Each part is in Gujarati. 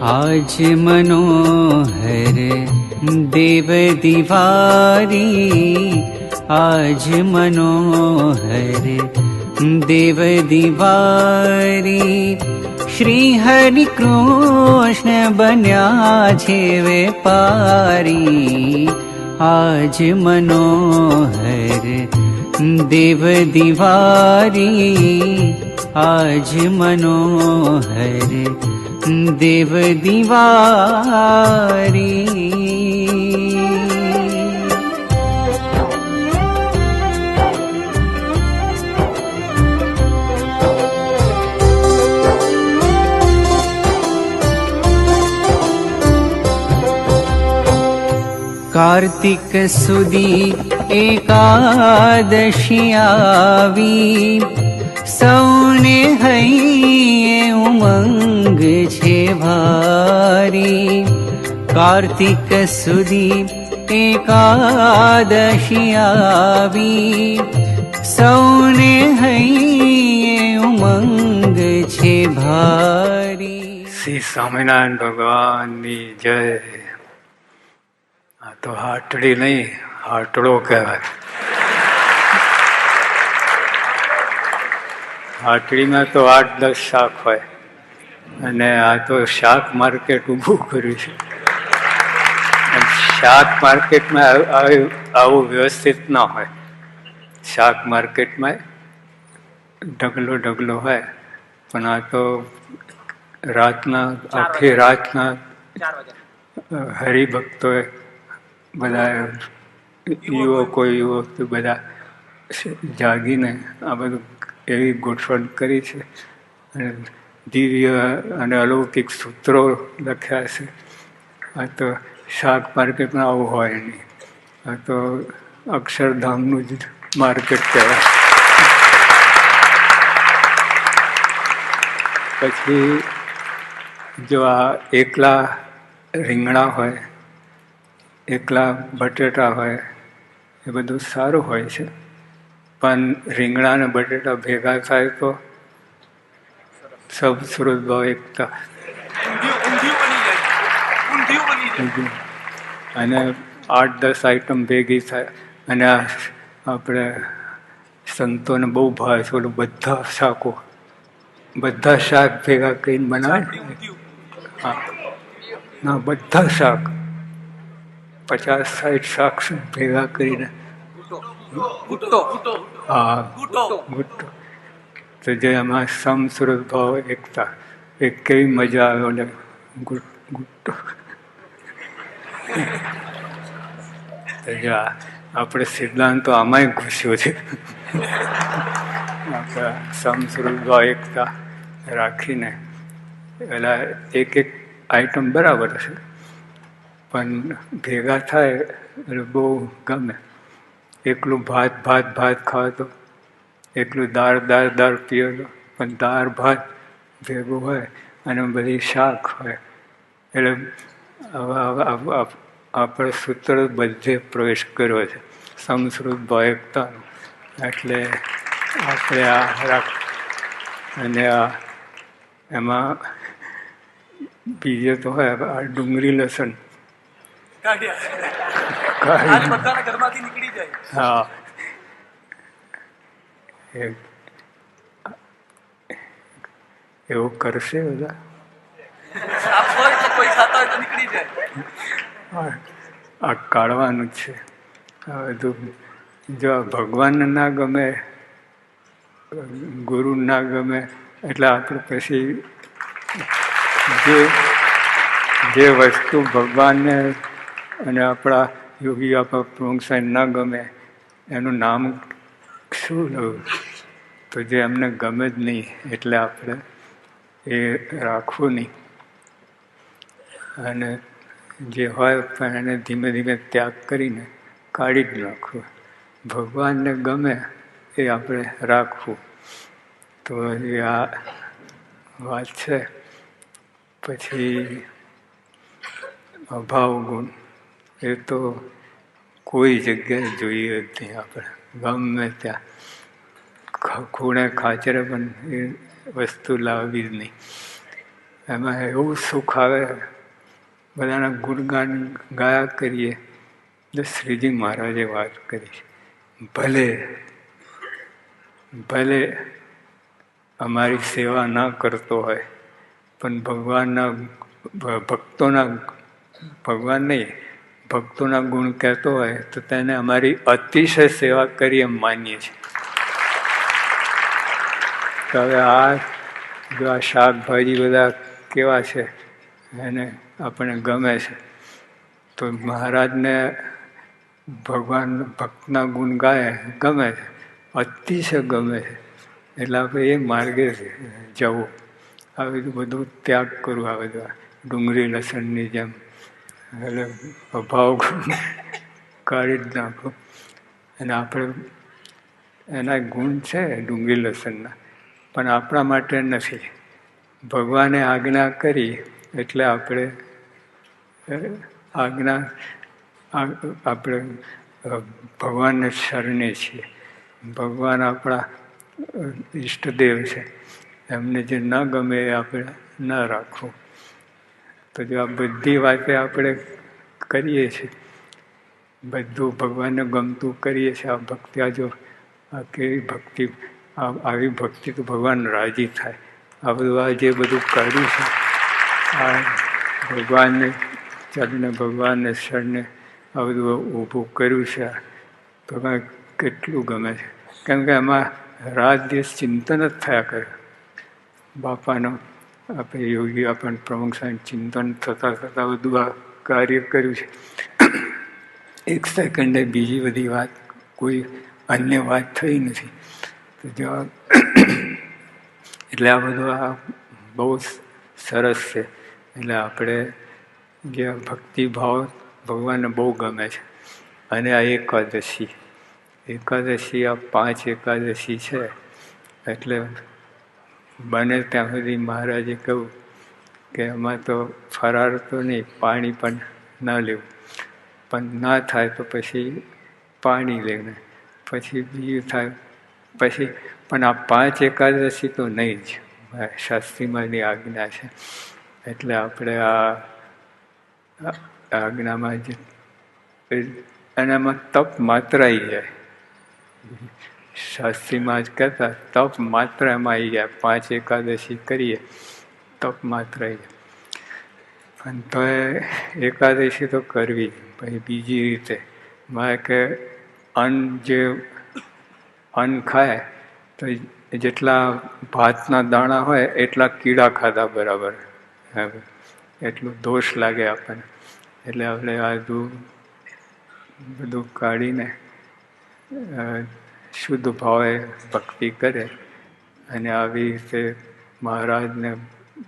आज मनोहर देव दिवारी, आज मनोहर देव दिवारी, श्री हरि कृष्ण बन्या छे वेपारी। आज मनोहर देव दिवारी, आज मनोहर देव दिवारी। कार्तिक सुदी एकादशी आवी, सौने हईए उमंग छे भारी। कार्तिक सुदी एकादशी आवी, सौने हईए उमंग छे भारी। श्री स्वामिनारायण भगवान की जय। आ तो हाटड़ी नहीं, हाटड़ो कहेवाय। હાટડીમાં તો 8-10 શાક હોય અને આ તો શાક માર્કેટ ઊભું કર્યું છે. શાક માર્કેટમાં આવું વ્યવસ્થિત ના હોય. શાક માર્કેટમાં ઢગલો ઢગલો હોય, પણ આ તો રાતના આખી રાતના હરિભક્તોએ બધા યુવકો બધા જાગીને આ બધું એવી ગોઠવણ કરી છે અને દિવ્ય અને અલૌકિક સૂત્રો લખ્યા છે. આ તો શાક માર્કેટમાં આવું હોય નહીં. આ તો અક્ષરધામનું જ માર્કેટ કહેવાય. પછી જો આ એકલા રીંગણા હોય, એકલા બટેટા હોય, એ બધું સારું હોય છે, પણ રીંગણા અને બટેટા ભેગા થાય તો સબ સુરત ભાવ એકતા. અને 8-10 આઈટમ ભેગી થાય. અને આ આપણે સંતોને બહુ ભાવે છે ઓલું બધા શાક ભેગા કરીને બનાવે. હા, ના, બધા શાક 50-60 શાક ભેગા કરીને. હા, ગુટ્ટો. તો જે એમાં સમસુરત ભાવ એકતા, એ કેવી મજા આવે. ઓલે ગુટ્ટો આપણે સિદ્ધાંતો આમાંય ઘૂસ્યો છે. આપણે સમસુરત ભાવ એકતા રાખીને પેલા એક આઈટમ બરાબર છે, પણ ભેગા થાય એટલે બહુ ગમે. એકલું ભાત ખાવા તો, એકલું દાળ પીવો તો, પણ દાળ ભાત ભેગું હોય અને બધી શાક હોય એટલે આપણે સૂત્ર બધે પ્રવેશ કર્યો છે સમશ્રુત ભાવકતાનો. એટલે આપણે આ અને એમાં બીજે તો હોય આ ડુંગળી લસણ. હા, એવું કરશે બધા. આ કાઢવાનું જ છે આ બધું. જો ભગવાનને ના ગમે, ગુરુ ના ગમે, એટલે આપણે પછી જે વસ્તુ ભગવાનને અને આપણા યોગી આપણા પ્રમુખ સાહેબ ના ગમે એનું નામ શું લેવું? તો જે એમને ગમે જ નહીં એટલે આપણે એ રાખવું નહીં. અને જે હોય પણ એને ધીમે ધીમે ત્યાગ કરીને કાઢી જ નાખવું. ભગવાનને ગમે એ આપણે રાખવું. તો એ આ વાત છે. પછી અભાવ ગુણ એ તો કોઈ જગ્યાએ જોઈએ જ નહીં. આપણે ગમે ત્યાં ખૂણે ખાચરે પણ એ વસ્તુ લાવવી જ નહીં. એમાં એવું સુખ આવે, બધાના ગુણગાન ગાયા કરીએ. તો શ્રીજી મહારાજે વાત કરી, ભલે અમારી સેવા ના કરતો હોય પણ ભક્તોના ગુણ કહેતો હોય તો તેને અમારી અતિશય સેવા કરી એમ માનીએ છીએ. તો હવે જો આ શાકભાજી બધા કેવા છે એને આપણે ગમે છે, તો મહારાજને ભગવાન ભક્તના ગુણ ગાય ગમે છે, અતિશય ગમે છે. એટલે આપણે એ માર્ગે જવું. આ બધું ત્યાગ કરવું. આ બધું ડુંગળી લસણની જેમ એટલે અભાવ કાઢી જ નાખો. અને આપણે એના ગુણ છે ડુંગળી લસણના, પણ આપણા માટે નથી. ભગવાને આજ્ઞા કરી એટલે આપણે ભગવાનને શરણે છીએ. ભગવાન આપણા ઈષ્ટદેવ છે, એમને જે ન ગમે એ આપણે ન રાખવું. તો જો આ બધી વાતે આપણે કરીએ છીએ, બધું ભગવાનને ગમતું કરીએ છીએ, આ ભક્તિ આ કેવી ભક્તિ, આવી ભક્તિ તો ભગવાન રાજી થાય. આ બધું આ જે બધું કર્યું છે આ ભગવાનને ચરણે ભગવાનને શરણે આ બધું ઊભું કર્યું છે, ભગવાન કેટલું ગમે છે. કેમ કે એમાં રાત દિવસ ચિંતન જ થયા કરે. બાપાનો આપણે યોગી આપણને પ્રમુખ સાહેબ ચિંતન થતાં બધું આ કાર્ય કર્યું છે. એક સેકન્ડે બીજી બધી વાત, કોઈ અન્ય વાત થઈ નથી. તો જો એટલે આ બધું આ બહુ સરસ છે. એટલે આપણે જે ભક્તિભાવ ભગવાનને બહુ ગમે છે. અને આ એકાદશી આ 5 એકાદશી છે. એટલે બને ત્યાં સુધી મહારાજે કહ્યું કે એમાં તો ફરાર તો નહીં, પાણી પણ ન લેવું, પણ ના થાય તો પછી પાણી લેવું, પછી બીજું થાય પછી, પણ આ 5 એકાદશી તો નહીં જ. શાસ્ત્રીમાંની આજ્ઞા છે. એટલે આપણે આ આજ્ઞામાં જ એનામાં તપ માત્ર આવી જાય. શાસ્ત્રીમાં જ કહેતા તપ માત્ર એમાં આવી જાય. 5 એકાદશી કરીએ તપ માત્ર આવી જાય. પણ તો એકાદશી તો કરવી. પછી બીજી રીતે મારે કે અન્ન ખાય તો જેટલા ભાતના દાણા હોય એટલા કીડા ખાધા બરાબર. એટલું દોષ લાગે આપણને. એટલે આપણે આ બધું કાઢીને શુદ્ધ ભાવે ભક્તિ કરે અને આવી રીતે મહારાજને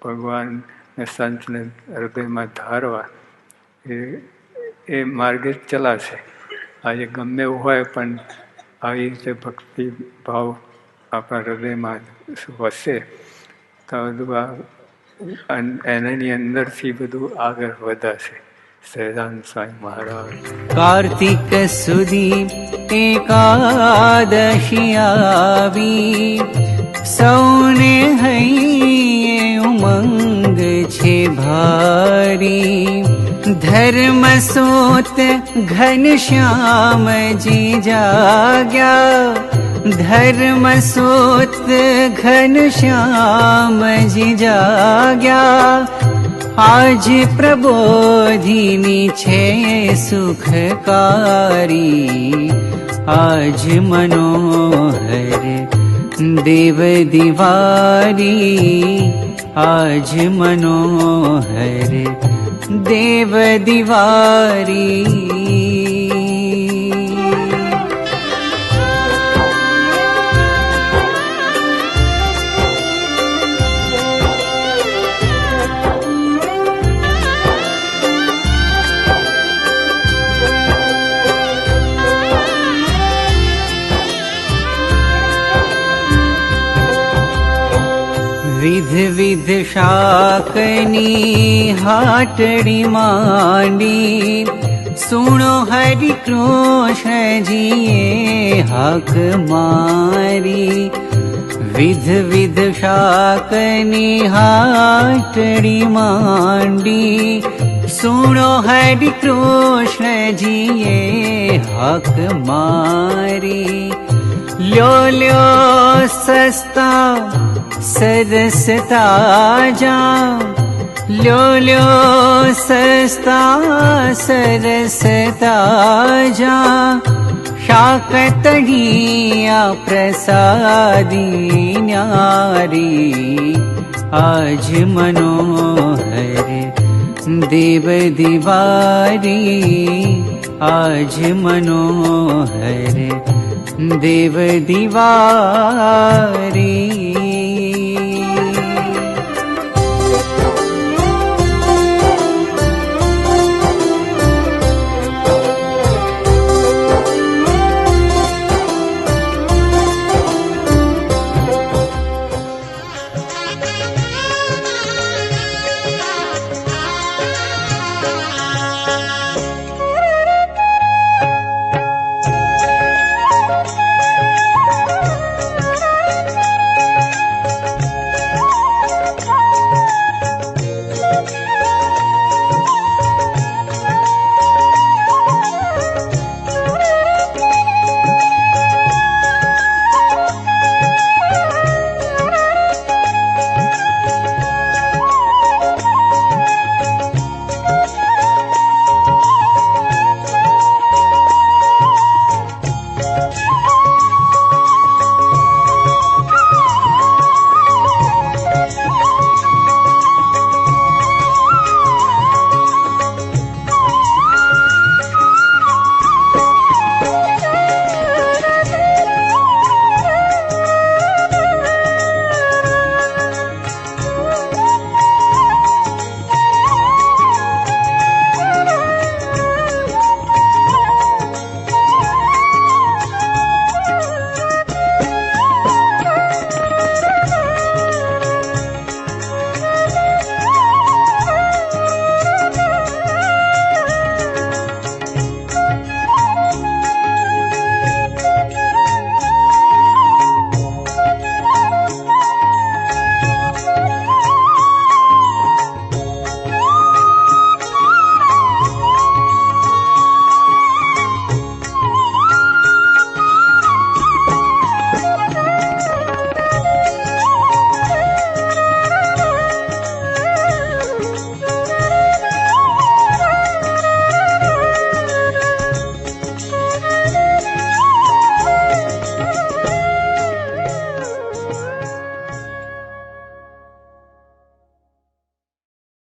ભગવાનને સંતને હૃદયમાં ધારવા એ માર્ગે જ ચલાશે. આજે ગમે એવું હોય પણ આવી રીતે ભક્તિ ભાવ આપણા હૃદયમાં વસે તો બધું એનાની અંદરથી બધું આગળ વધાશે. સહજાનંદ સ્વામી મહારાજ. કાર્તિક સુધી એકાદશી આવી, સૌને હૈયે ઉમંગ છે ભારી. ધર્મ સોત ઘનશ્યામજી જાગ્યા, ધર્મ સોત ઘનશ્યામજી જાગ્યા. આજ પ્રબોધિની છે સુખકારી, આજ મનોહર દેવ દિવારી, આજ મનોહર દેવ દિવારી. વિધ વિધ શાકની હાટડી માંડી, સુણો હરિ કૃષ્ણજીએ હાક મારી. વિધ વિધ શાકની હાટડી માંડી, સુણો હરિ કૃષ્ણજીએ હાક મારી. લ્યો લ્યો સસ્તા સરસ તાજા, લ્યો લ્યો સસ્તા સરસ તાજા. શાકતડિયા પ્રસાદી ન્યારી, આજ મનોહર દેવ દિવારી, આજ મનોહર દેવ દિવારી.